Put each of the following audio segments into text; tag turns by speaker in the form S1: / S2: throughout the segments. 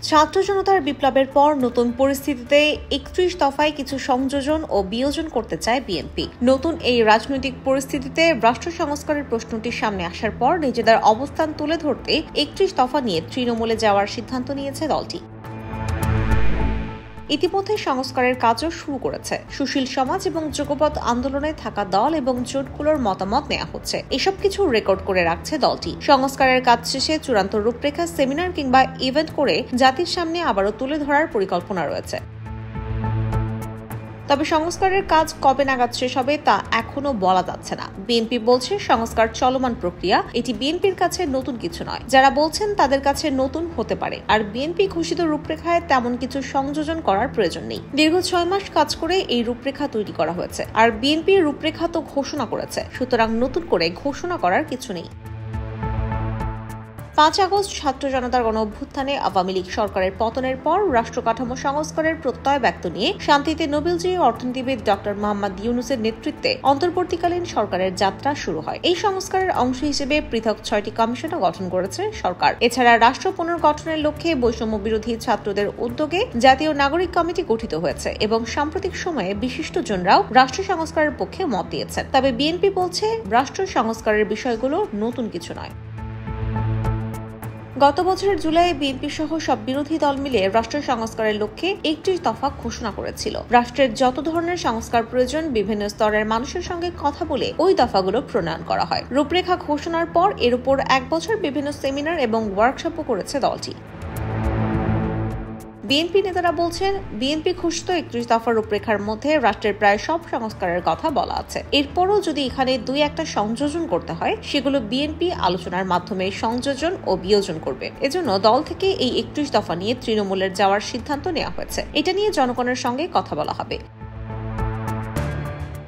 S1: ছাত্র জনতার বিপ্লবের পর নতুন পরিস্থিতিতে ৩১ দফায় কিছু সংযোজন ও বিয়োজন করতে চায় বিএনপি। নতুন এই রাজনৈতিক পরিস্থিতিতে রাষ্ট্র সংস্কারের প্রশ্নটি সামনে আসার পর নিজেদের অবস্থান তুলে ধরতে ৩১ দফা নিয়ে তৃণমূলে যাওয়ার সিদ্ধান্ত নিয়েছে দলটি। ইতিমধ্যে সংস্কারের কাজও শুরু করেছে। সুশীল সমাজ এবং যুগপৎ আন্দোলনে থাকা দল এবং জোটগুলোর মতামত নেওয়া হচ্ছে। এসব কিছু রেকর্ড করে রাখছে দলটি। সংস্কারের কাজ শেষে চূড়ান্ত রূপরেখা সেমিনার কিংবা ইভেন্ট করে জাতির সামনে আবারও তুলে ধরার পরিকল্পনা রয়েছে। তবে সংস্কারের কাজ কবে নাগাদ শেষ হবে তা এখনো বলা যাচ্ছে না। বিএনপি বলছে সংস্কার চলমান প্রক্রিয়া, এটি বিএনপির কাছে নতুন কিছু নয়। যারা বলছেন তাদের কাছে নতুন হতে পারে। আর বিএনপি ঘোষিত রূপরেখায় তেমন কিছু সংযোজন করার প্রয়োজন নেই। দীর্ঘ ৬ মাস কাজ করে এই রূপরেখা তৈরি করা হয়েছে। আর বিএনপি রূপরেখা তো ঘোষণা করেছে, সুতরাং নতুন করে ঘোষণা করার কিছু নেই। ৫ আগস্ট ছাত্র জনতার গণ অভ্যুত্থানে আওয়ামী লীগ সরকারের পতনের পর রাষ্ট্র কাঠামো সংস্কারের প্রত্যয় ব্যক্ত নিয়ে শান্তিতে নোবেলজয়ী অর্থনীতিবিদ ডক্টর মোহাম্মদ ইউনূসের নেতৃত্বে অন্তর্বর্তীকালীন সরকারের যাত্রা শুরু হয়। এই সংস্কারের অংশ হিসেবে পৃথক ৬টি কমিশনও গঠন করেছে সরকার। এছাড়া রাষ্ট্র পুনর্গঠনের লক্ষ্যে বৈষম্য বিরোধী ছাত্রদের উদ্যোগে জাতীয় নাগরিক কমিটি গঠিত হয়েছে এবং সাম্প্রতিক সময়ে বিশিষ্টজনরাও রাষ্ট্র সংস্কারের পক্ষে মত দিয়েছেন। তবে বিএনপি বলছে রাষ্ট্র সংস্কারের বিষয়গুলো নতুন কিছু নয়। গত বছরের জুলাইয়ে বিএনপি সহ সব বিরোধী দল মিলে রাষ্ট্র সংস্কারের লক্ষ্যে ৩১ দফা ঘোষণা করেছিল। রাষ্ট্রের যত ধরনের সংস্কার প্রয়োজন বিভিন্ন স্তরের মানুষের সঙ্গে কথা বলে ওই দফাগুলো প্রণয়ন করা হয়। রূপরেখা ঘোষণার পর এর উপর ১ বছর বিভিন্ন সেমিনার এবং ওয়ার্কশপও করেছে দলটি। বিএনপি নেতারা বলছেন বিএনপি ঘোষিত ৩১ দফার রূপরেখার মধ্যে রাষ্ট্রের প্রায় সব সংস্কারের কথা বলা আছে। এরপরও যদি এখানে ২-১টা সংযোজন করতে হয়, সেগুলো বিএনপি আলোচনার মাধ্যমে সংযোজন ও বিয়োজন করবে। এজন্য দল থেকে এই ৩১ দফা নিয়ে তৃণমূলের যাওয়ার সিদ্ধান্ত নেওয়া হয়েছে। এটা নিয়ে জনগণের সঙ্গে কথা বলা হবে।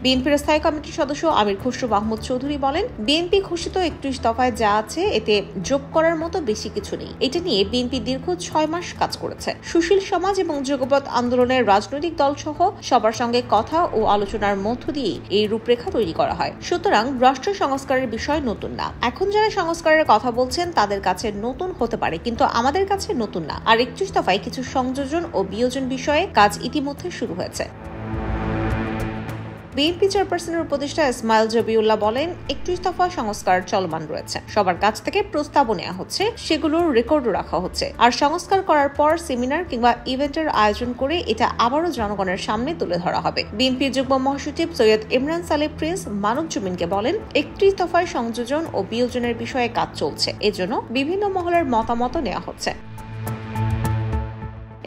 S1: বিএনপির স্থায়ী কমিটির সদস্য আমির খসরু মাহমুদ চৌধুরী বলেন, বিএনপি ঘোষিত ৩১ দফায় যা আছে এতে যোগ করার মতো বেশি কিছু নেই। এটা নিয়ে বিএনপি দীর্ঘ ৬ মাস কাজ করেছে। সুশীল সমাজ এবং যুগপৎ আন্দোলনের রাজনৈতিক দল সহ সবার সঙ্গে কথা ও আলোচনার মধ্য দিয়ে এই রূপরেখা তৈরি করা হয়। সুতরাং রাষ্ট্র সংস্কারের বিষয় নতুন না। এখন যারা সংস্কারের কথা বলছেন তাদের কাছে নতুন হতে পারে, কিন্তু আমাদের কাছে নতুন না। আর ৩১ দফায় কিছু সংযোজন ও বিয়োজন বিষয়ে কাজ ইতিমধ্যে শুরু হয়েছে। বিএনপি চেয়ারপারসনের উপদেষ্টা ইসমাইল জবিউল্লাহ বলেন, ৩১ দফা সংস্কার চলমান রয়েছে। সবার কাছ থেকে প্রস্তাবও নেওয়া হচ্ছে, সেগুলোর রেকর্ডও রাখা হচ্ছে। আর সংস্কার করার পর সেমিনার কিংবা ইভেন্টের আয়োজন করে এটা আবারও জনগণের সামনে তুলে ধরা হবে। বিএনপির যুগ্ম মহাসচিব সৈয়দ ইমরান সালেহ প্রিন্স মানব জমিনকে বলেন, ৩১ দফায় সংযোজন ও বিয়োজনের বিষয়ে কাজ চলছে। এজন্য বিভিন্ন মহলের মতামতও নেওয়া হচ্ছে।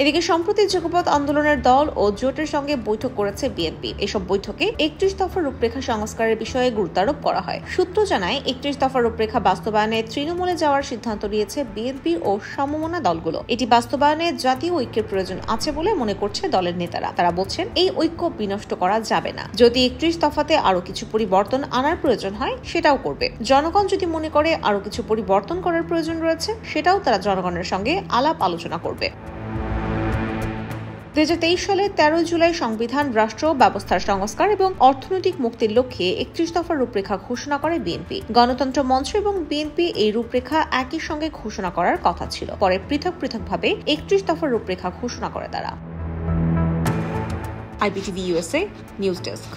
S1: এদিকে সম্প্রতি যুগপৎ আন্দোলনের দল ও জোটের সঙ্গে বৈঠক করেছে বিএনপি। এসব বৈঠকে ৩১ দফার রূপরেখা সংস্কারের বিষয়ে গুরুত্বারোপ করা হয়। সূত্র জানায়, ৩১ দফার রূপরেখা বাস্তবায়নে তৃণমূলে যাওয়ার সিদ্ধান্ত নিয়েছে বিএনপি ও সমমনা দলগুলো। এটি বাস্তবায়নে জাতীয় ঐক্যের প্রয়োজন আছে বলে মনে করছে দলের নেতারা। তারা বলছেন, এই ঐক্য বিনষ্ট করা যাবে না। যদি ৩১ দফাতে আরো কিছু পরিবর্তন আনার প্রয়োজন হয়, সেটাও করবে। জনগণ যদি মনে করে আরো কিছু পরিবর্তন করার প্রয়োজন রয়েছে, সেটাও তারা জনগণের সঙ্গে আলাপ আলোচনা করবে। ২০২৩ সালের ১৩ জুলাই সংবিধান, রাষ্ট্র ব্যবস্থার সংস্কার এবং অর্থনৈতিক মুক্তির লক্ষ্যে ৩১ দফার রূপরেখা ঘোষণা করে বিএনপি। গণতন্ত্র মঞ্চ এবং বিএনপি এই রূপরেখা একই সঙ্গে ঘোষণা করার কথা ছিল। পরে পৃথক পৃথকভাবে ৩১ দফার রূপরেখা ঘোষণা করে তারা। IPTV USA news desk.